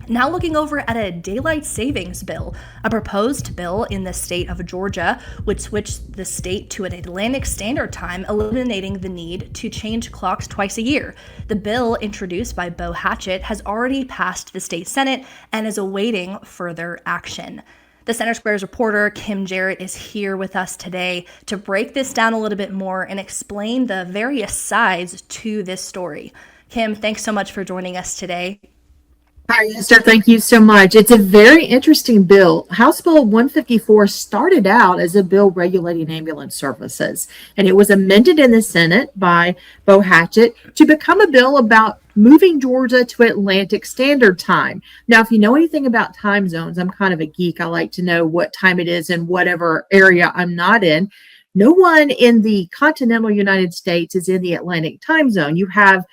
Now looking over at a daylight savings bill, a proposed bill in the state of Georgia would switch the state to an Atlantic Standard Time, eliminating the need to change clocks twice a year. The bill, introduced by Bo Hatchett, has already passed the state Senate and is awaiting further action. The Center Square's reporter, Kim Jarret, is here with us today to break this down a little bit more and explain the various sides to this story. Kim, thanks so much for joining us today. Hi, Esther. Thank you so much. It's a very interesting bill. House Bill 154 started out as a bill regulating ambulance services, and it was amended in the Senate by Bo Hatchett to become a bill about moving Georgia to Atlantic Standard Time. Now, if you know anything about time zones, I'm kind of a geek. I like to know what time it is in whatever area I'm not in. No one in the continental United States is in the Atlantic time zone. You have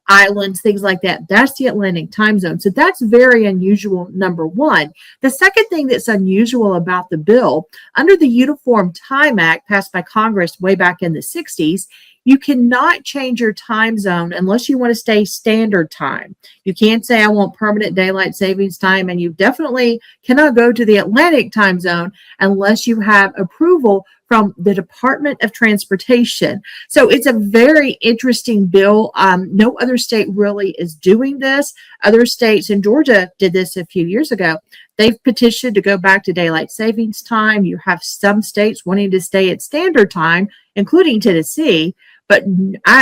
islands, things like that. That's the Atlantic time zone. So that's very unusual, number one. The second thing that's unusual about the bill, under the Uniform Time Act passed by Congress way back in the 60s, you cannot change your time zone unless you want to stay standard time. You can't say, I want permanent daylight savings time, and you definitely cannot go to the Atlantic time zone unless you have approval from the Department of Transportation. So it's a very interesting bill. No other state really is doing this. Other states, and Georgia did this a few years ago, they've petitioned to go back to daylight savings time. You have some states wanting to stay at standard time, including Tennessee, but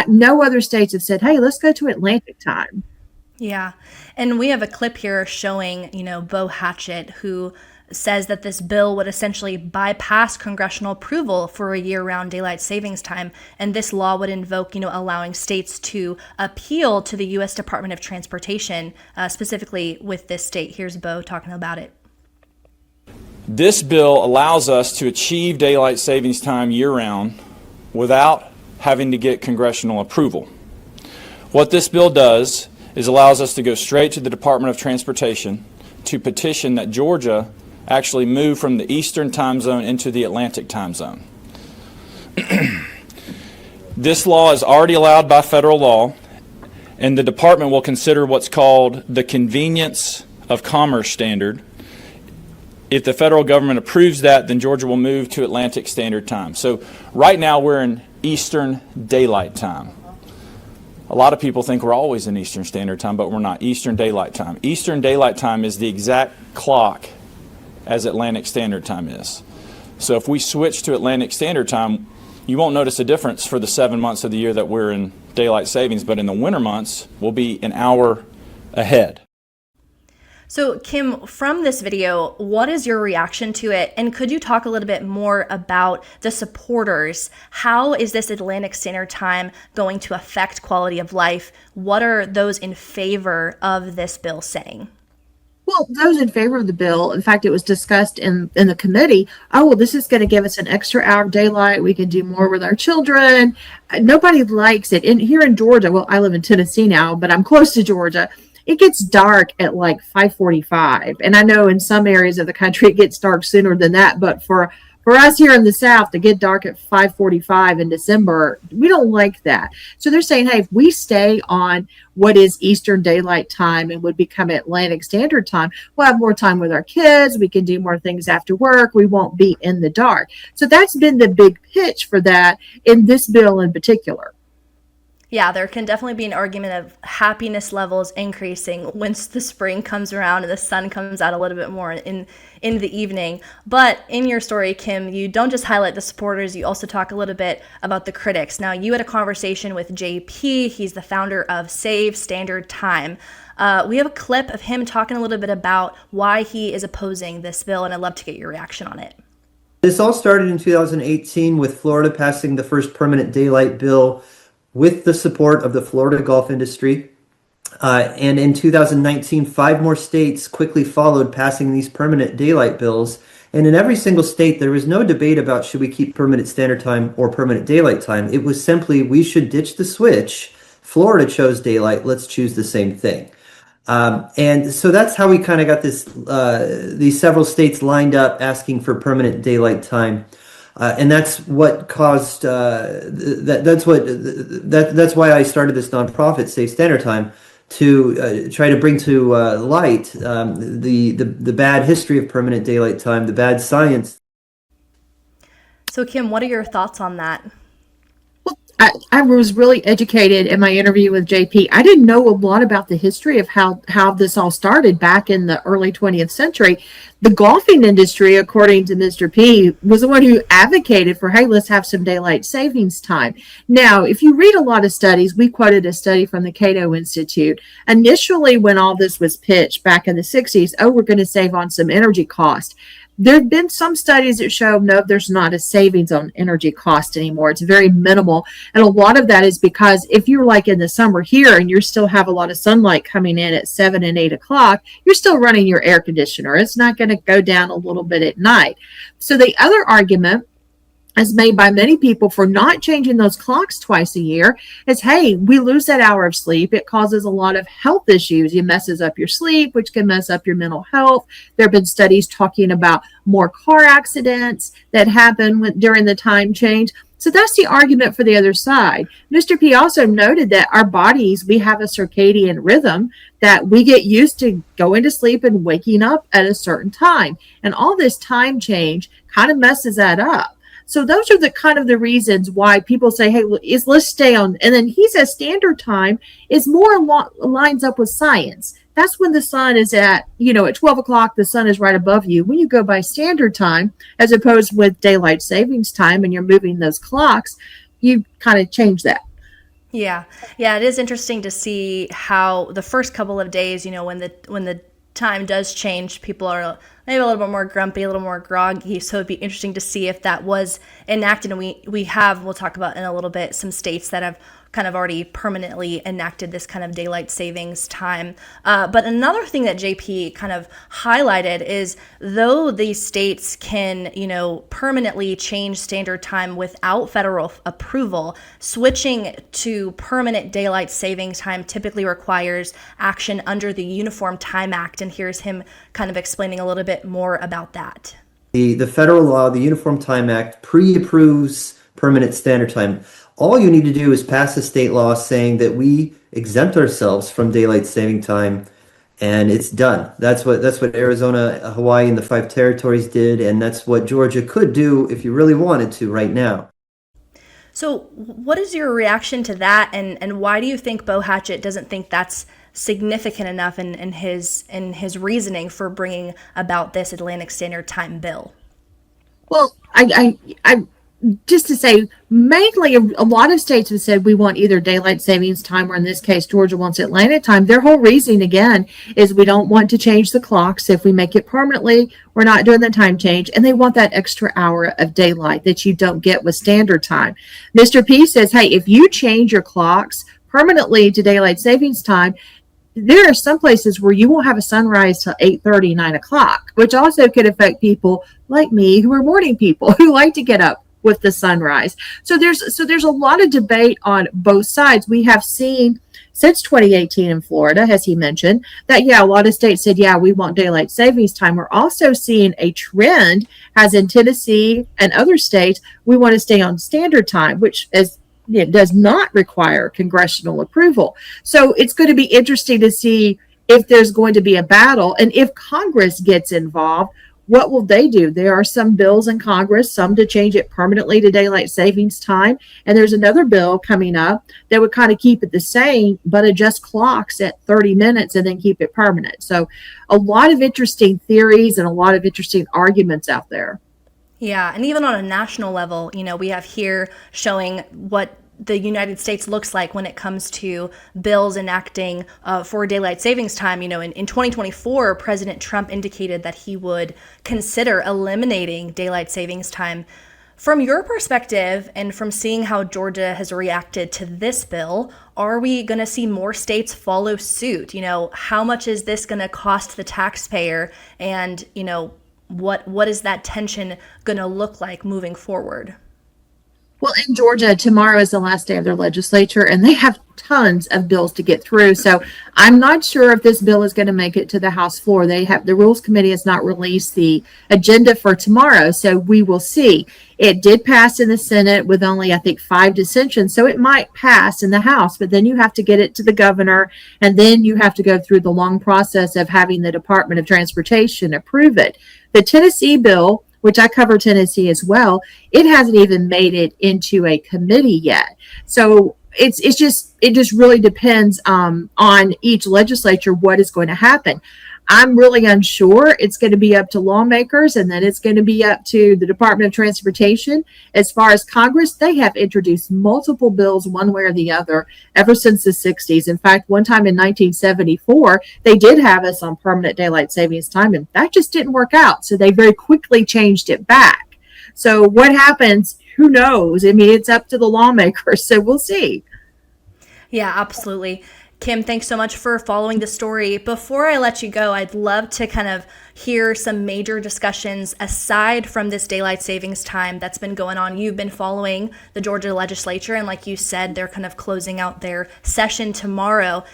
no other states have said, hey, let's go to Atlantic time. Yeah. And we have a clip here showing, Bo Hatchett, who says that this bill would essentially bypass congressional approval for a year-round daylight savings time, and this law would invoke, allowing states to appeal to the U.S. Department of Transportation, specifically with this state. Here's Bo talking about it. This bill allows us to achieve daylight savings time year-round without having to get congressional approval. What this bill does is allows us to go straight to the Department of Transportation to petition that Georgia actually move from the Eastern time zone into the Atlantic time zone. This law is already allowed by federal law, and the department will consider what's called the Convenience of Commerce standard. If the federal government approves that, then Georgia will move to Atlantic Standard Time. So right now we're in Eastern Daylight Time. A lot of people think we're always in Eastern Standard Time, but we're not. Eastern Daylight Time. Eastern Daylight Time is the exact clock as Atlantic Standard Time is. So if we switch to Atlantic Standard Time, you won't notice a difference for the 7 months of the year that we're in daylight savings, but in the winter months, we'll be an hour ahead. So, Kim, from this video, what is your reaction to it? And could you talk a little bit more about the supporters? How is this Atlantic Standard Time going to affect quality of life? What are those in favor of this bill saying? Well, those in favor of the bill, in fact, it was discussed in the committee. Oh, well, this is going to give us an extra hour of daylight. We can do more with our children. Nobody likes it. And here in Georgia, well, I live in Tennessee now, but I'm close to Georgia. It gets dark at like 5:45. And I know in some areas of the country it gets dark sooner than that. But for us here in the South to get dark at 5:45 in December, we don't like that. So they're saying, hey, if we stay on what is Eastern Daylight Time and would become Atlantic Standard Time, we'll have more time with our kids. We can do more things after work. We won't be in the dark. So that's been the big pitch for that in this bill in particular. Yeah, there can definitely be an argument of happiness levels increasing once the spring comes around and the sun comes out a little bit more in the evening. But in your story, Kim, you don't just highlight the supporters, you also talk a little bit about the critics. Now, you had a conversation with JP. He's the founder of Save Standard Time. We have a clip of him talking a little bit about why he is opposing this bill, and I'd love to get your reaction on it. This all started in 2018 with Florida passing the first permanent daylight bill with the support of the Florida golf industry. And in 2019, 5 more states quickly followed, passing these permanent daylight bills. And in every single state, there was no debate about should we keep permanent standard time or permanent daylight time. It was simply we should ditch the switch. Florida chose daylight. Let's choose the same thing. And so that's how we kind of got these several states lined up asking for permanent daylight time. And that's what caused that's why I started this nonprofit, Save Standard Time, to try to bring to light the bad history of permanent daylight time, the bad science. So, Kim, what are your thoughts on that? I was really educated in my interview with JP. I didn't know a lot about the history of how this all started back in the early 20th century. The golfing industry, according to Mr. P, was the one who advocated for, hey, let's have some daylight savings time. Now, if you read a lot of studies, we quoted a study from the Cato Institute. Initially, when all this was pitched back in the 60s, oh, we're going to save on some energy cost. There have been some studies that show, no, there's not a savings on energy cost anymore. It's very minimal. And a lot of that is because if you're like in the summer here and you still have a lot of sunlight coming in at 7 and 8 o'clock, you're still running your air conditioner. It's not going to go down a little bit at night. So the other argument as made by many people for not changing those clocks twice a year is, hey, we lose that hour of sleep. It causes a lot of health issues. It messes up your sleep, which can mess up your mental health. There have been studies talking about more car accidents that happen during the time change. So that's the argument for the other side. Mr. P also noted that our bodies, we have a circadian rhythm that we get used to going to sleep and waking up at a certain time. And all this time change kind of messes that up. So those are the kind of the reasons why people say, hey, let's stay on. And then he says standard time is more lines up with science. That's when the sun is at 12 o'clock, the sun is right above you. When you go by standard time, as opposed with daylight savings time and you're moving those clocks, you kind of change that. Yeah. It is interesting to see how the first couple of days, when the time does change, people are maybe a little bit more grumpy, a little more groggy. So it'd be interesting to see if that was enacted. And we'll talk about in a little bit some states that have kind of already permanently enacted this kind of daylight savings time. But another thing that JP kind of highlighted is, though these states can, permanently change standard time without federal approval, switching to permanent daylight savings time typically requires action under the Uniform Time Act. And here's him kind of explaining a little bit more about that. The federal law, the Uniform Time Act, pre-approves permanent standard time. All you need to do is pass a state law saying that we exempt ourselves from daylight saving time, and it's done. That's what Arizona, Hawaii, and the 5 territories did, and that's what Georgia could do if you really wanted to right now. So what is your reaction to that, and why do you think Bo Hatchett doesn't think that's significant enough in his reasoning for bringing about this Atlantic Standard Time bill? Well, I just to say, mainly a lot of states have said we want either daylight savings time, or in this case, Georgia wants Atlantic time. Their whole reasoning, again, is we don't want to change the clocks. If we make it permanently, we're not doing the time change. And they want that extra hour of daylight that you don't get with standard time. Mr. P says, hey, if you change your clocks permanently to daylight savings time, there are some places where you won't have a sunrise till 8:30, 9 o'clock, which also could affect people like me who are morning people who like to get up with the sunrise. So there's a lot of debate on both sides. We have seen since 2018 in Florida, as he mentioned, that a lot of states said, we want daylight savings time. We're also seeing a trend, as in Tennessee and other states, we want to stay on standard time, which does not require congressional approval. So it's going to be interesting to see if there's going to be a battle, and if Congress gets involved, what will they do? There are some bills in Congress, some to change it permanently to daylight savings time. And there's another bill coming up that would kind of keep it the same, but adjust clocks at 30 minutes and then keep it permanent. So a lot of interesting theories and a lot of interesting arguments out there. Yeah, and even on a national level, we have here showing what the United States looks like when it comes to bills enacting for daylight savings time. In 2024, President Trump indicated that he would consider eliminating daylight savings time. From your perspective, and from seeing how Georgia has reacted to this bill, are we going to see more states follow suit? How much is this going to cost the taxpayer? And, what is that tension going to look like moving forward? Well, in Georgia, tomorrow is the last day of their legislature, and they have tons of bills to get through. So I'm not sure if this bill is going to make it to the House floor. The Rules Committee has not released the agenda for tomorrow, so we will see. It did pass in the Senate with only, I think, 5 dissensions, so it might pass in the House, but then you have to get it to the governor, and then you have to go through the long process of having the Department of Transportation approve it. The Tennessee bill, which I cover Tennessee as well, it hasn't even made it into a committee yet. So it just really depends on each legislature what is going to happen. I'm really unsure. It's going to be up to lawmakers, and then it's going to be up to the Department of Transportation. As far as Congress, they have introduced multiple bills one way or the other ever since the 60s. In fact, one time in 1974, they did have us on permanent daylight savings time, and that just didn't work out. So they very quickly changed it back. So what happens? Who knows? I mean, it's up to the lawmakers, so we'll see. Yeah, absolutely. Kim, thanks so much for following the story. Before I let you go, I'd love to kind of hear some major discussions aside from this daylight savings time that's been going on. You've been following the Georgia legislature, and like you said, they're kind of closing out their session tomorrow.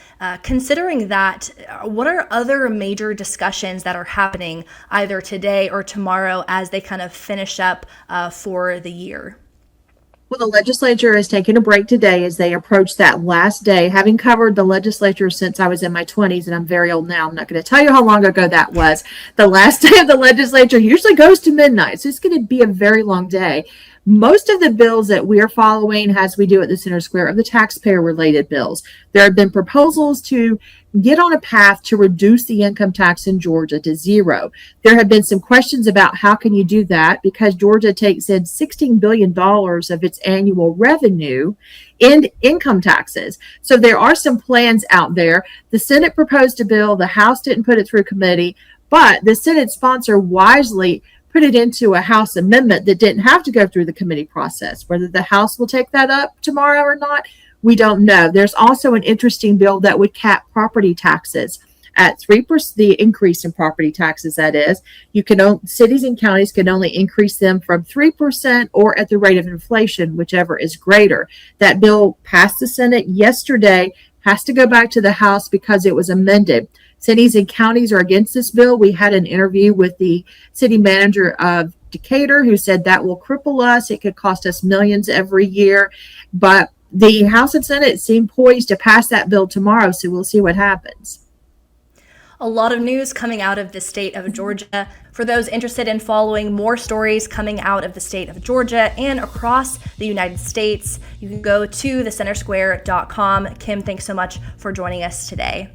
Considering that, what are other major discussions that are happening either today or tomorrow as they kind of finish up for the year? Well, the legislature is taking a break today as they approach that last day. Having covered the legislature since I was in my 20s, and I'm very old now, I'm not going to tell you how long ago that was. The last day of the legislature usually goes to midnight, so it's going to be a very long day. Most of the bills that we are following, as we do at the Center Square, are the taxpayer-related bills. There have been proposals to get on a path to reduce the income tax in Georgia to zero. There have been some questions about how can you do that, because Georgia takes in $16 billion of its annual revenue in income taxes. So there are some plans out there. The Senate proposed a bill. The House didn't put it through committee, but the Senate sponsor wisely put it into a House amendment that didn't have to go through the committee process. Whether the House will take that up tomorrow or not, we don't know. There's also an interesting bill that would cap property taxes at 3%, the increase in property taxes, that is. Cities and counties can only increase them from 3% or at the rate of inflation, whichever is greater. That bill passed the Senate yesterday, has to go back to the House because it was amended. Cities and counties are against this bill. We had an interview with the city manager of Decatur who said that will cripple us. It could cost us millions every year. But the House and Senate seem poised to pass that bill tomorrow, so we'll see what happens. A lot of news coming out of the state of Georgia. For those interested in following more stories coming out of the state of Georgia and across the United States, you can go to thecentersquare.com. Kim, thanks so much for joining us today.